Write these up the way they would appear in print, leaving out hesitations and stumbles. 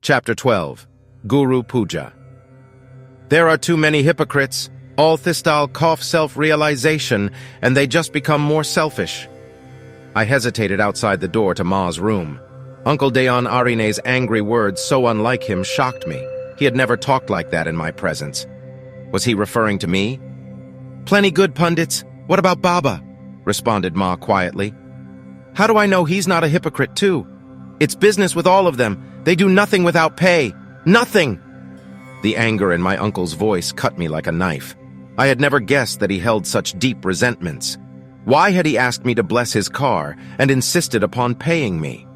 Chapter 12. Guru Puja. There are too many hypocrites, all thistal cough self-realization, and they just become more selfish. I hesitated outside the door to Ma's room. Uncle Deon Arine's angry words, so unlike him, shocked me. He had never talked like that in my presence. Was he referring to me? "Plenty good, pundits. What about Baba?" responded Ma quietly. "How do I know he's not a hypocrite too? It's business with all of them. They do nothing without pay. Nothing!" The anger in my uncle's voice cut me like a knife. I had never guessed that he held such deep resentments. Why had he asked me to bless his car and insisted upon paying me?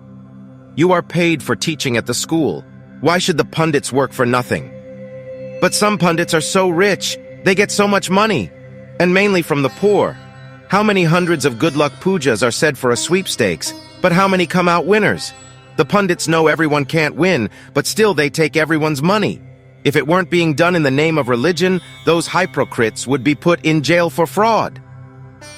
"You are paid for teaching at the school. Why should the pundits work for nothing?" "But some pundits are so rich. They get so much money. And mainly from the poor. How many hundreds of good luck pujas are said for a sweepstakes, but how many come out winners? The pundits know everyone can't win, but still they take everyone's money. If it weren't being done in the name of religion, those hypocrites would be put in jail for fraud."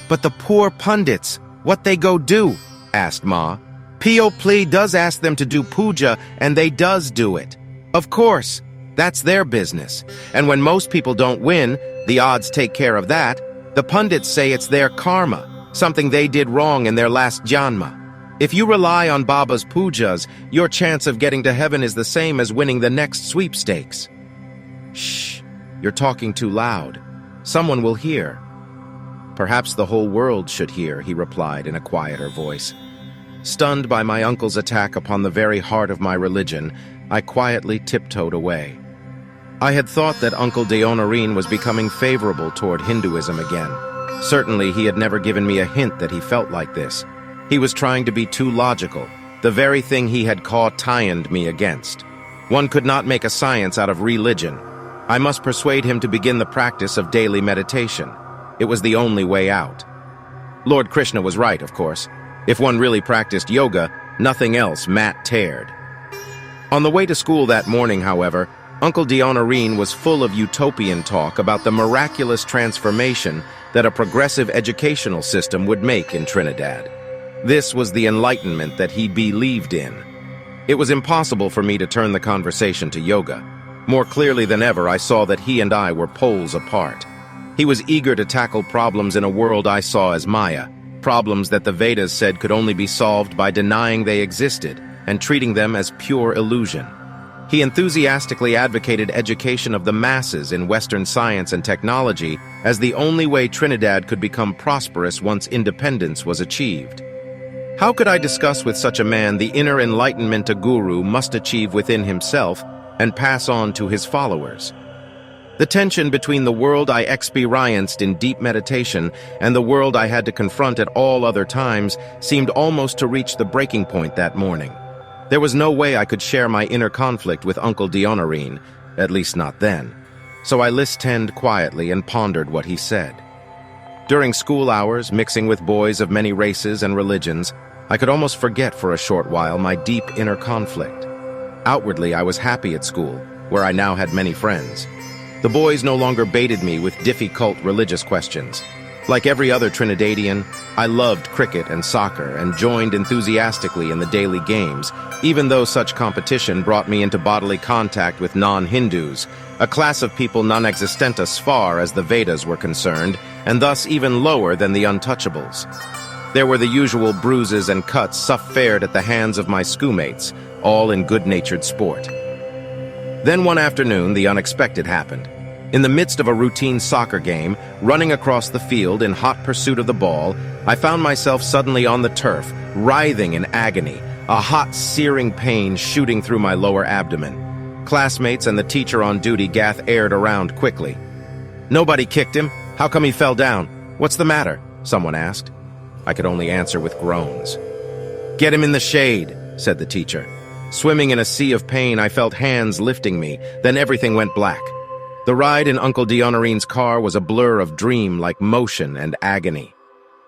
"But the poor pundits, what they go do?" asked Ma. "Pli does ask them to do puja, and they does do it. Of course, that's their business. And when most people don't win, the odds take care of that. The pundits say it's their karma, something they did wrong in their last janma. If you rely on Baba's pujas, your chance of getting to heaven is the same as winning the next sweepstakes." "Shh, you're talking too loud. Someone will hear." "Perhaps the whole world should hear," he replied in a quieter voice. Stunned by my uncle's attack upon the very heart of my religion, I quietly tiptoed away. I had thought that Uncle Deonarine was becoming favorable toward Hinduism again. Certainly he had never given me a hint that he felt like this. He was trying to be too logical, the very thing he had cautioned me against. One could not make a science out of religion. I must persuade him to begin the practice of daily meditation. It was the only way out. Lord Krishna was right, of course. If one really practiced yoga, nothing else mattered. On the way to school that morning, however, Uncle Deonarine was full of utopian talk about the miraculous transformation that a progressive educational system would make in Trinidad. This was the enlightenment that he believed in. It was impossible for me to turn the conversation to yoga. More clearly than ever, I saw that he and I were poles apart. He was eager to tackle problems in a world I saw as Maya, problems that the Vedas said could only be solved by denying they existed and treating them as pure illusion. He enthusiastically advocated education of the masses in Western science and technology as the only way Trinidad could become prosperous once independence was achieved. How could I discuss with such a man the inner enlightenment a guru must achieve within himself and pass on to his followers? The tension between the world I experienced in deep meditation and the world I had to confront at all other times seemed almost to reach the breaking point that morning. There was no way I could share my inner conflict with Uncle Deonarine, at least not then. So I listened quietly and pondered what he said. During school hours, mixing with boys of many races and religions, I could almost forget for a short while my deep inner conflict. Outwardly, I was happy at school, where I now had many friends. The boys no longer baited me with difficult religious questions. Like every other Trinidadian, I loved cricket and soccer and joined enthusiastically in the daily games, even though such competition brought me into bodily contact with non-Hindus, a class of people non-existent as far as the Vedas were concerned, and thus even lower than the untouchables. There were the usual bruises and cuts suffered at the hands of my schoolmates, all in good-natured sport. Then one afternoon, the unexpected happened. In the midst of a routine soccer game, running across the field in hot pursuit of the ball, I found myself suddenly on the turf, writhing in agony, a hot, searing pain shooting through my lower abdomen. Classmates and the teacher on duty gathered around quickly. "Nobody kicked him. How come he fell down? What's the matter?" someone asked. I could only answer with groans. "Get him in the shade," said the teacher. Swimming in a sea of pain, I felt hands lifting me, then everything went black. The ride in Uncle Deonarine's car was a blur of dream-like motion and agony.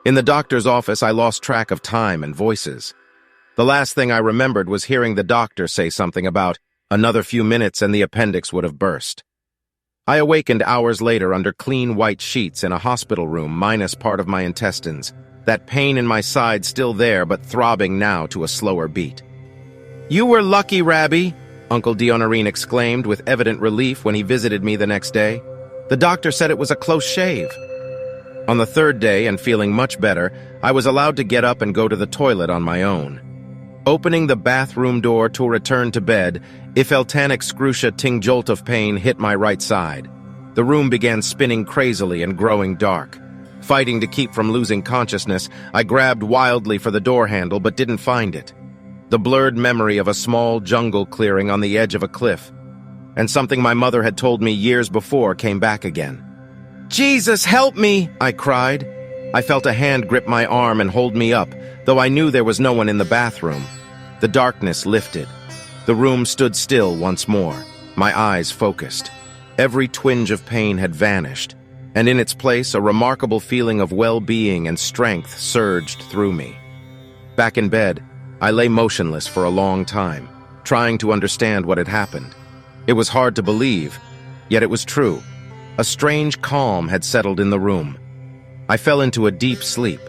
In the doctor's office, I lost track of time and voices. The last thing I remembered was hearing the doctor say something about another few minutes and the appendix would have burst. I awakened hours later under clean white sheets in a hospital room minus part of my intestines, that pain in my side still there but throbbing now to a slower beat. "You were lucky, Rabbi," Uncle Dionorine exclaimed with evident relief when he visited me the next day. The doctor said it was a close shave. On the third day, and feeling much better, I was allowed to get up and go to the toilet on my own. Opening the bathroom door to return to bed, Ifel-tan excrucia ting jolt of pain hit my right side. The room began spinning crazily and growing dark. Fighting to keep from losing consciousness, I grabbed wildly for the door handle but didn't find it. The blurred memory of a small jungle clearing on the edge of a cliff, and something my mother had told me years before came back again. "Jesus, help me!" I cried. I felt a hand grip my arm and hold me up, though I knew there was no one in the bathroom. The darkness lifted. The room stood still once more, my eyes focused. Every twinge of pain had vanished, and in its place a remarkable feeling of well-being and strength surged through me. Back in bed, I lay motionless for a long time, trying to understand what had happened. It was hard to believe, yet it was true. A strange calm had settled in the room. I fell into a deep sleep.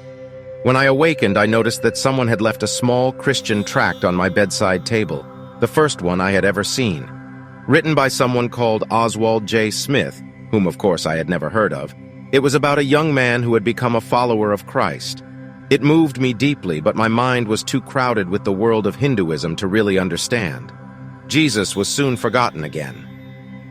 When I awakened, I noticed that someone had left a small Christian tract on my bedside table, the first one I had ever seen. Written by someone called Oswald J. Smith, whom of course I had never heard of, it was about a young man who had become a follower of Christ. It moved me deeply, but my mind was too crowded with the world of Hinduism to really understand. Jesus was soon forgotten again.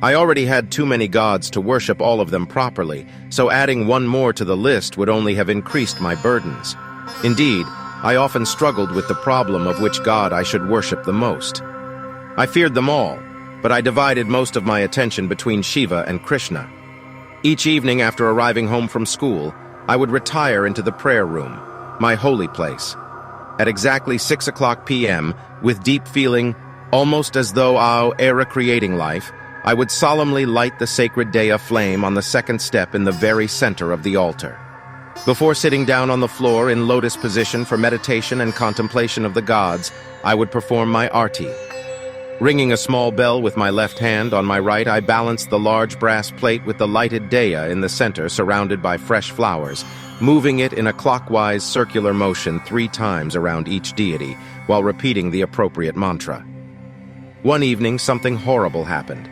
I already had too many gods to worship all of them properly, so adding one more to the list would only have increased my burdens. Indeed, I often struggled with the problem of which god I should worship the most. I feared them all, but I divided most of my attention between Shiva and Krishna. Each evening after arriving home from school, I would retire into the prayer room, my holy place. At exactly 6 p.m., with deep feeling, almost as though I were creating life, I would solemnly light the sacred Daya flame on the second step in the very center of the altar. Before sitting down on the floor in lotus position for meditation and contemplation of the gods, I would perform my arti. Ringing a small bell with my left hand, on my right I balanced the large brass plate with the lighted Daya in the center surrounded by fresh flowers, moving it in a clockwise circular motion 3 times around each deity, while repeating the appropriate mantra. One evening, something horrible happened.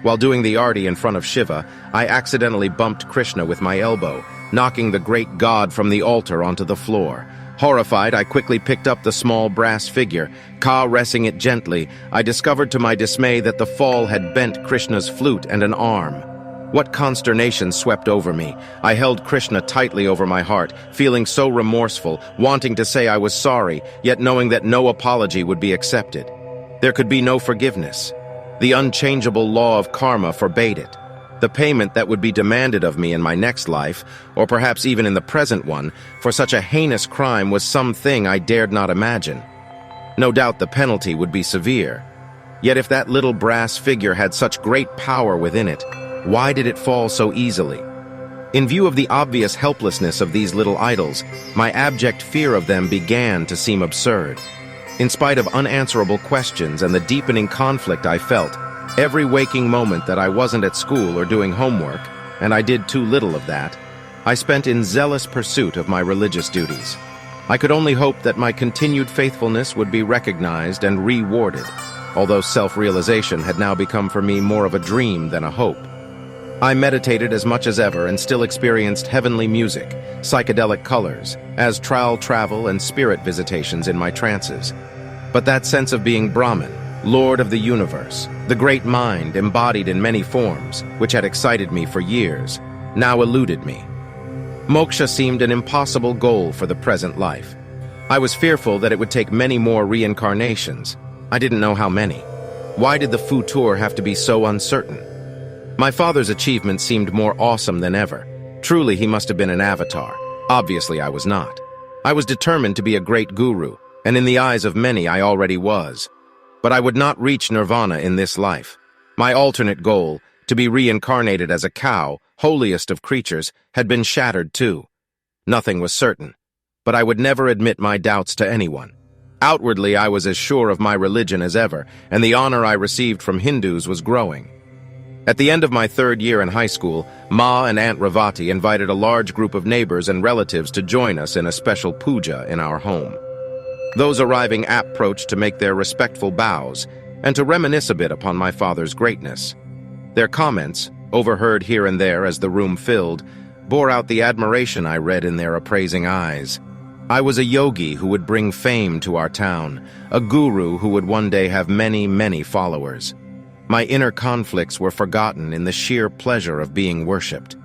While doing the arti in front of Shiva, I accidentally bumped Krishna with my elbow, knocking the great god from the altar onto the floor. Horrified, I quickly picked up the small brass figure. Caressing it gently, I discovered to my dismay that the fall had bent Krishna's flute and an arm. What consternation swept over me. I held Krishna tightly over my heart, feeling so remorseful, wanting to say I was sorry, yet knowing that no apology would be accepted. There could be no forgiveness. The unchangeable law of karma forbade it. The payment that would be demanded of me in my next life, or perhaps even in the present one, for such a heinous crime was something I dared not imagine. No doubt the penalty would be severe. Yet if that little brass figure had such great power within it, why did it fall so easily? In view of the obvious helplessness of these little idols, my abject fear of them began to seem absurd. In spite of unanswerable questions and the deepening conflict I felt, every waking moment that I wasn't at school or doing homework, and I did too little of that, I spent in zealous pursuit of my religious duties. I could only hope that my continued faithfulness would be recognized and rewarded, although self-realization had now become for me more of a dream than a hope. I meditated as much as ever and still experienced heavenly music, psychedelic colors, astral travel and spirit visitations in my trances. But that sense of being Brahman, Lord of the universe, the great mind embodied in many forms, which had excited me for years, now eluded me. Moksha seemed an impossible goal for the present life. I was fearful that it would take many more reincarnations. I didn't know how many. Why did the futur have to be so uncertain? My father's achievement seemed more awesome than ever. Truly, he must have been an avatar. Obviously, I was not. I was determined to be a great guru, and in the eyes of many, I already was. But I would not reach nirvana in this life. My alternate goal, to be reincarnated as a cow, holiest of creatures, had been shattered too. Nothing was certain, but I would never admit my doubts to anyone. Outwardly, I was as sure of my religion as ever, and the honor I received from Hindus was growing. At the end of my 3rd year in high school, Ma and Aunt Ravati invited a large group of neighbors and relatives to join us in a special puja in our home. Those arriving approached to make their respectful bows, and to reminisce a bit upon my father's greatness. Their comments, overheard here and there as the room filled, bore out the admiration I read in their appraising eyes. I was a yogi who would bring fame to our town, a guru who would one day have many, many followers. My inner conflicts were forgotten in the sheer pleasure of being worshipped.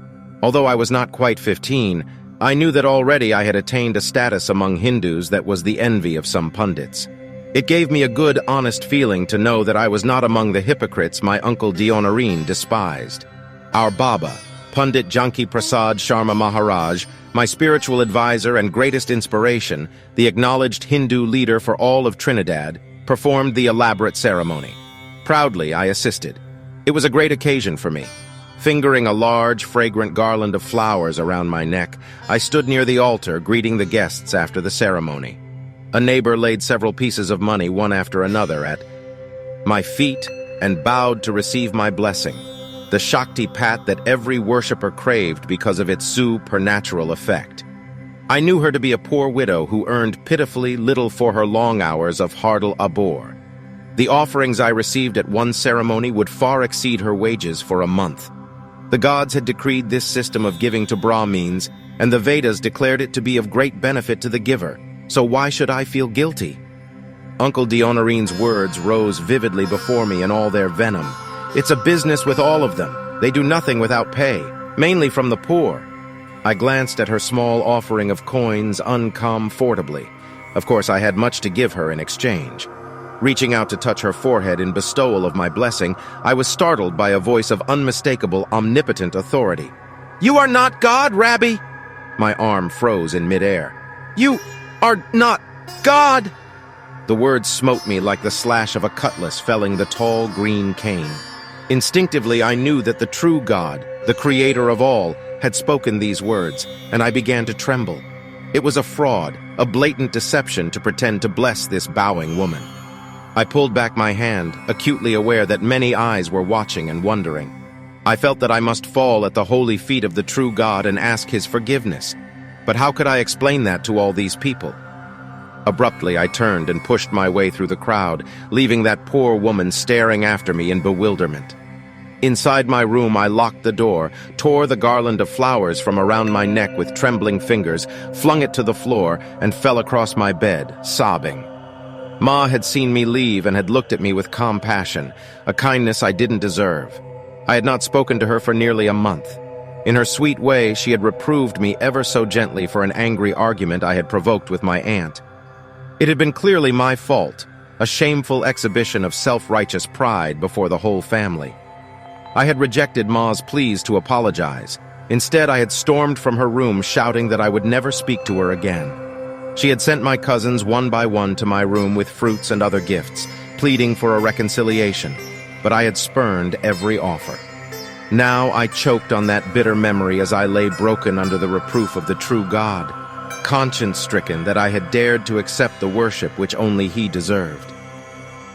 Although I was not quite 15, I knew that already I had attained a status among Hindus that was the envy of some pundits. It gave me a good, honest feeling to know that I was not among the hypocrites my uncle Dionarine despised. Our Baba, Pundit Janki Prasad Sharma Maharaj, my spiritual advisor and greatest inspiration, the acknowledged Hindu leader for all of Trinidad, performed the elaborate ceremony. Proudly, I assisted. It was a great occasion for me. Fingering a large, fragrant garland of flowers around my neck, I stood near the altar, greeting the guests after the ceremony. A neighbor laid several pieces of money one after another at my feet and bowed to receive my blessing, the Shakti pat that every worshipper craved because of its supernatural effect. I knew her to be a poor widow who earned pitifully little for her long hours of hardal abor. The offerings I received at one ceremony would far exceed her wages for a month. The gods had decreed this system of giving to Brahmins, and the Vedas declared it to be of great benefit to the giver, so why should I feel guilty? Uncle Dionarine's words rose vividly before me in all their venom. It's a business with all of them. They do nothing without pay, mainly from the poor. I glanced at her small offering of coins uncomfortably. Of course, I had much to give her in exchange. Reaching out to touch her forehead in bestowal of my blessing, I was startled by a voice of unmistakable, omnipotent authority. "You are not God, Rabbi!" My arm froze in midair. "You are not God!" The words smote me like the slash of a cutlass felling the tall green cane. Instinctively, I knew that the true God, the creator of all, had spoken these words, and I began to tremble. It was a fraud, a blatant deception to pretend to bless this bowing woman. I pulled back my hand, acutely aware that many eyes were watching and wondering. I felt that I must fall at the holy feet of the true God and ask his forgiveness. But how could I explain that to all these people? Abruptly, I turned and pushed my way through the crowd, leaving that poor woman staring after me in bewilderment. Inside my room, I locked the door, tore the garland of flowers from around my neck with trembling fingers, flung it to the floor, and fell across my bed, sobbing. Ma had seen me leave and had looked at me with compassion, a kindness I didn't deserve. I had not spoken to her for nearly a month. In her sweet way, she had reproved me ever so gently for an angry argument I had provoked with my aunt. It had been clearly my fault, a shameful exhibition of self-righteous pride before the whole family. I had rejected Ma's pleas to apologize. Instead, I had stormed from her room shouting that I would never speak to her again. She had sent my cousins one by one to my room with fruits and other gifts, pleading for a reconciliation, but I had spurned every offer. Now I choked on that bitter memory as I lay broken under the reproof of the true God, conscience-stricken that I had dared to accept the worship which only he deserved.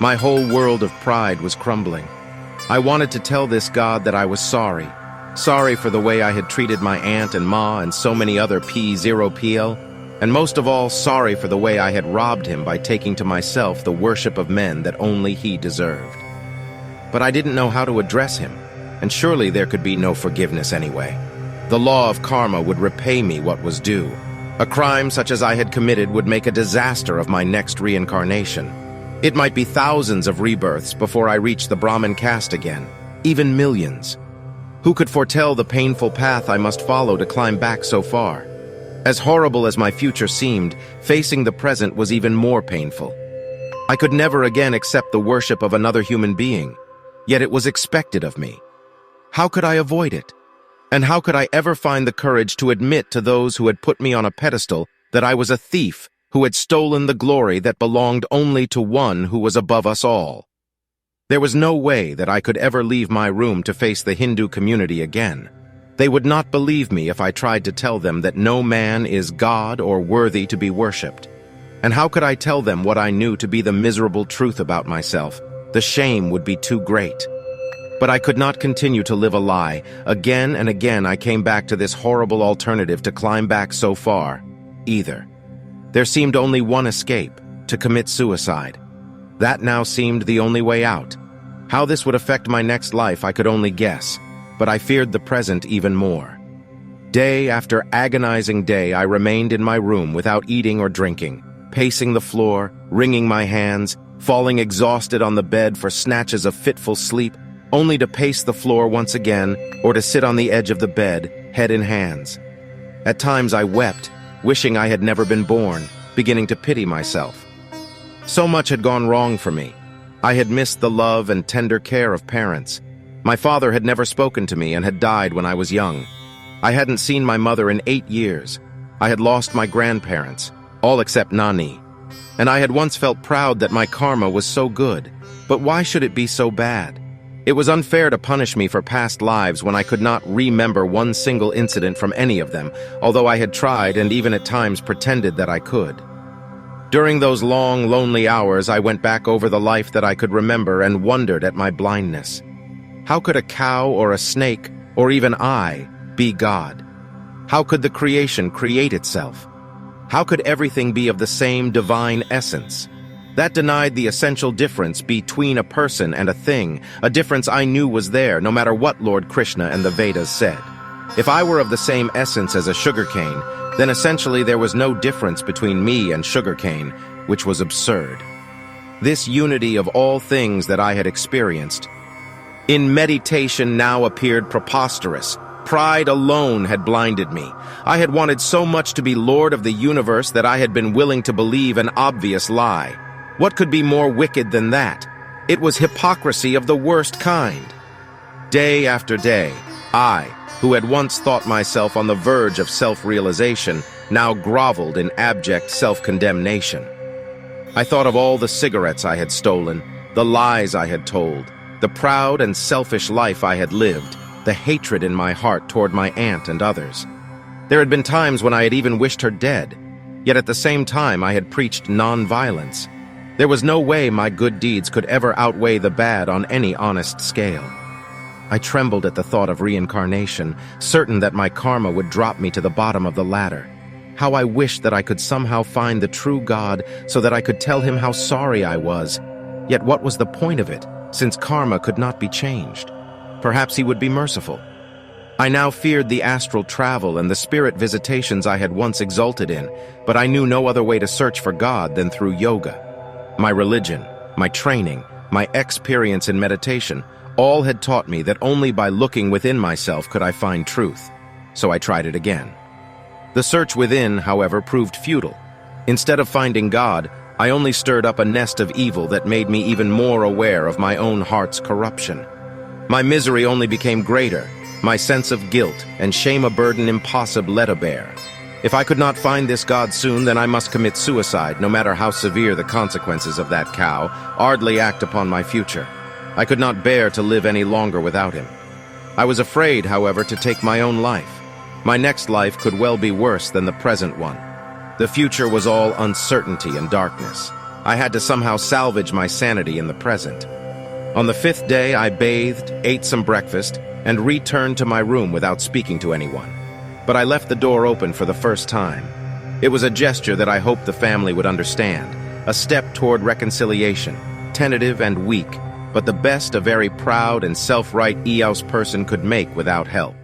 My whole world of pride was crumbling. I wanted to tell this God that I was sorry for the way I had treated my aunt and Ma and so many other P0PL, and most of all, sorry for the way I had robbed him by taking to myself the worship of men that only he deserved. But I didn't know how to address him, and surely there could be no forgiveness anyway. The law of karma would repay me what was due. A crime such as I had committed would make a disaster of my next reincarnation. It might be thousands of rebirths before I reached the Brahmin caste again, even millions. Who could foretell the painful path I must follow to climb back so far? As horrible as my future seemed, facing the present was even more painful. I could never again accept the worship of another human being, yet it was expected of me. How could I avoid it? And how could I ever find the courage to admit to those who had put me on a pedestal that I was a thief who had stolen the glory that belonged only to one who was above us all? There was no way that I could ever leave my room to face the Hindu community again. They would not believe me if I tried to tell them that no man is God or worthy to be worshipped. And how could I tell them what I knew to be the miserable truth about myself? The shame would be too great. But I could not continue to live a lie. Again and again I came back to this horrible alternative to climb back so far, either. There seemed only one escape, to commit suicide. That now seemed the only way out. How this would affect my next life I could only guess, but I feared the present even more. Day after agonizing day, I remained in my room without eating or drinking, pacing the floor, wringing my hands, falling exhausted on the bed for snatches of fitful sleep, only to pace the floor once again or to sit on the edge of the bed, head in hands. At times I wept, wishing I had never been born, beginning to pity myself. So much had gone wrong for me. I had missed the love and tender care of parents. My father had never spoken to me and had died when I was young. I hadn't seen my mother in 8 years. I had lost my grandparents, all except Nani. And I had once felt proud that my karma was so good. But why should it be so bad? It was unfair to punish me for past lives when I could not remember one single incident from any of them, although I had tried and even at times pretended that I could. During those long, lonely hours, I went back over the life that I could remember and wondered at my blindness. How could a cow or a snake, or even I, be God? How could the creation create itself? How could everything be of the same divine essence? That denied the essential difference between a person and a thing, a difference I knew was there, no matter what Lord Krishna and the Vedas said. If I were of the same essence as a sugarcane, then essentially there was no difference between me and sugarcane, which was absurd. This unity of all things that I had experienced in meditation now appeared preposterous. Pride alone had blinded me. I had wanted so much to be Lord of the universe that I had been willing to believe an obvious lie. What could be more wicked than that? It was hypocrisy of the worst kind. Day after day, I, who had once thought myself on the verge of self-realization, now groveled in abject self-condemnation. I thought of all the cigarettes I had stolen, the lies I had told, the proud and selfish life I had lived, the hatred in my heart toward my aunt and others. There had been times when I had even wished her dead, yet at the same time I had preached non-violence. There was no way my good deeds could ever outweigh the bad on any honest scale. I trembled at the thought of reincarnation, certain that my karma would drop me to the bottom of the ladder. How I wished that I could somehow find the true God so that I could tell him how sorry I was. Yet what was the point of it, since karma could not be changed? Perhaps he would be merciful. I now feared the astral travel and the spirit visitations I had once exulted in, but I knew no other way to search for God than through yoga. My religion, my training, my experience in meditation, all had taught me that only by looking within myself could I find truth. So I tried it again. The search within, however, proved futile. Instead of finding God, I only stirred up a nest of evil that made me even more aware of my own heart's corruption. My misery only became greater, my sense of guilt and shame a burden impossible to bear. If I could not find this God soon, then I must commit suicide, no matter how severe the consequences of that cow, hardly act upon my future. I could not bear to live any longer without him. I was afraid, however, to take my own life. My next life could well be worse than the present one. The future was all uncertainty and darkness. I had to somehow salvage my sanity in the present. On the 5th day, I bathed, ate some breakfast, and returned to my room without speaking to anyone. But I left the door open for the first time. It was a gesture that I hoped the family would understand, a step toward reconciliation, tentative and weak, but the best a very proud and self-right Eos person could make without help.